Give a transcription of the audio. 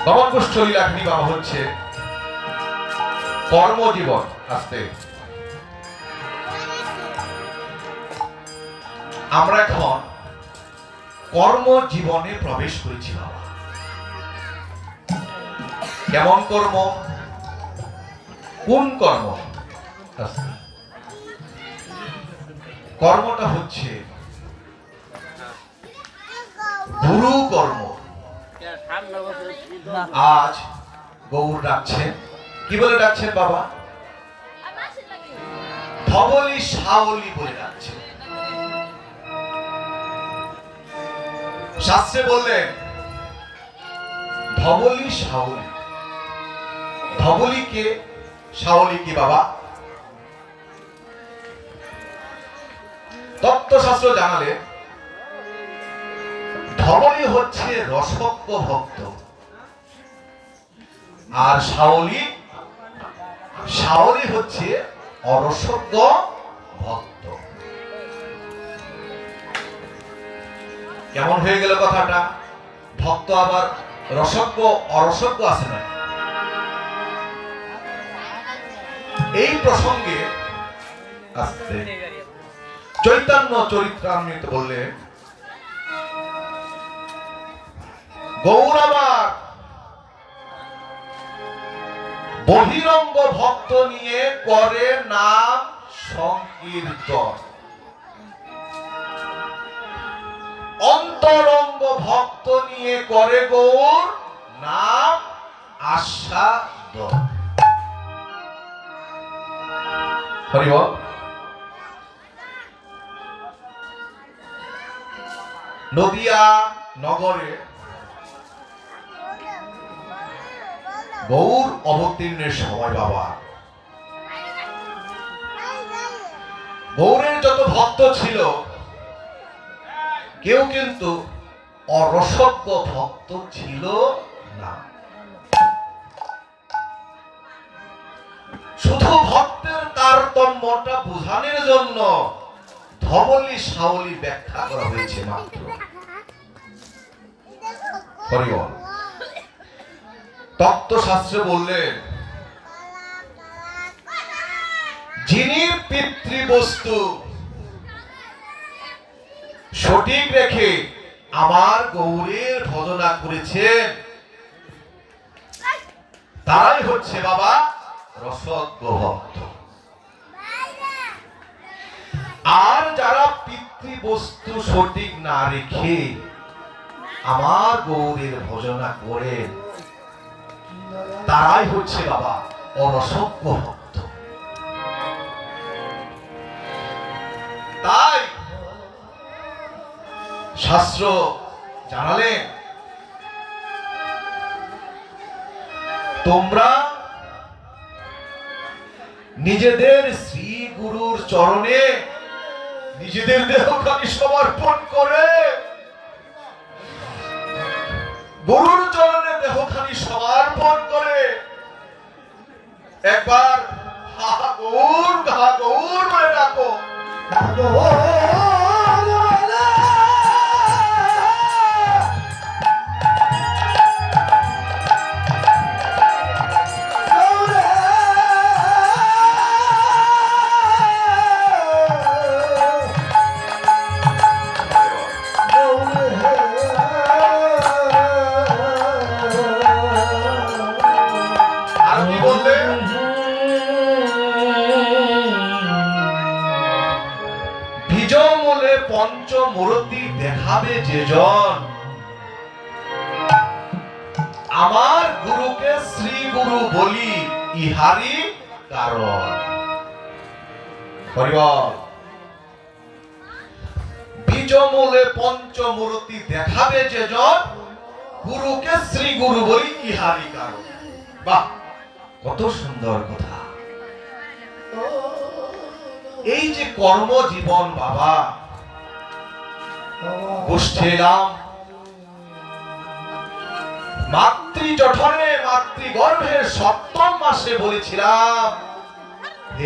গমনকুষ্ঠলী লাখনি বাবা হচ্ছে কর্মজীবন। আসতে আমরা এখন কর্মজীবনে প্রবেশ করেছি বাবা। কেমন কর্ম, কোন কর্ম? কর্মটা হচ্ছে গুরু কর্ম। আজ গৌর ডাকছেন, কি বলে ডাকছেন বাবা? ধবলি শাওলি বলে ডাকছেন। শাস্ত্রে বললেন ধবলি শাওলি। ধবলি কে, শাওলি কি বাবা? তত্ত্বশাস্ত্র জানালে ধবলি হচ্ছে রসজ্ঞ ভক্ত, আর শাওলি শাওলি হচ্ছে অরসজ্ঞ ভক্ত। কেমন হয়ে গেল কথাটা? ভক্ত আবার রসজ্ঞ অরসজ্ঞ আছে না? এই প্রসঙ্গে আসতে চৈতন্য চরিত্রামৃত বললেন গৌর আবার বহিরঙ্গ ভক্ত নিয়ে করে নাম সংকীর্তন, অন্তরঙ্গ ভক্ত নিয়ে করে গৌর নাম আস্বাদন। হরি বল। নদিয়া নগরে গৌর অবতীর্ণের সময় বাবা গৌরের যত ভক্ত ছিল কেউ কিন্তু অরসজ্ঞ ভক্ত ছিল না। শুধু ভক্তের তারতম্যটা বোঝানোর জন্য ধবলি শাওলি ব্যাখ্যা করা হয়েছে মাত্র। তত্ত্বশাস্ত্রে বললেন যিনি পিতৃবস্তু সঠিক রেখে আমার গৌরের ভজনা করেছেন তারাই হচ্ছে বাবা রসজ্ঞ ভক্ত। আর যারা পিতৃবস্তু সঠিক না রেখে আমার গৌরের ভজনা করেন তারাই হচ্ছে বাবা অরসজ্ঞ ভক্ত। তাই শাস্ত্র জানালেন তোমরা নিজেদের শ্রী গুরুর চরণে নিজেদের দেহখানি সমর্পণ করে গুরুর চরণে দেহখানি সমর্পণ করে একবার হা গৌর বলে ডাকো। পঞ্চমূর্তি দেখাবে যেজন আমার গুরুকে শ্রী গুরু বলি ইহারি কারণ। বীজমূলে পঞ্চমূর্তি দেখাবে যেজন গুরুকে শ্রী গুরু বলি ইহারি কারণ। বাহ, কত সুন্দর কথা। এই যে কর্মজীবন বাবা গোষ্ঠী এলাম, মাতৃ জঠরে মাতৃগর্ভের সপ্তম মাসে বলেছিলাম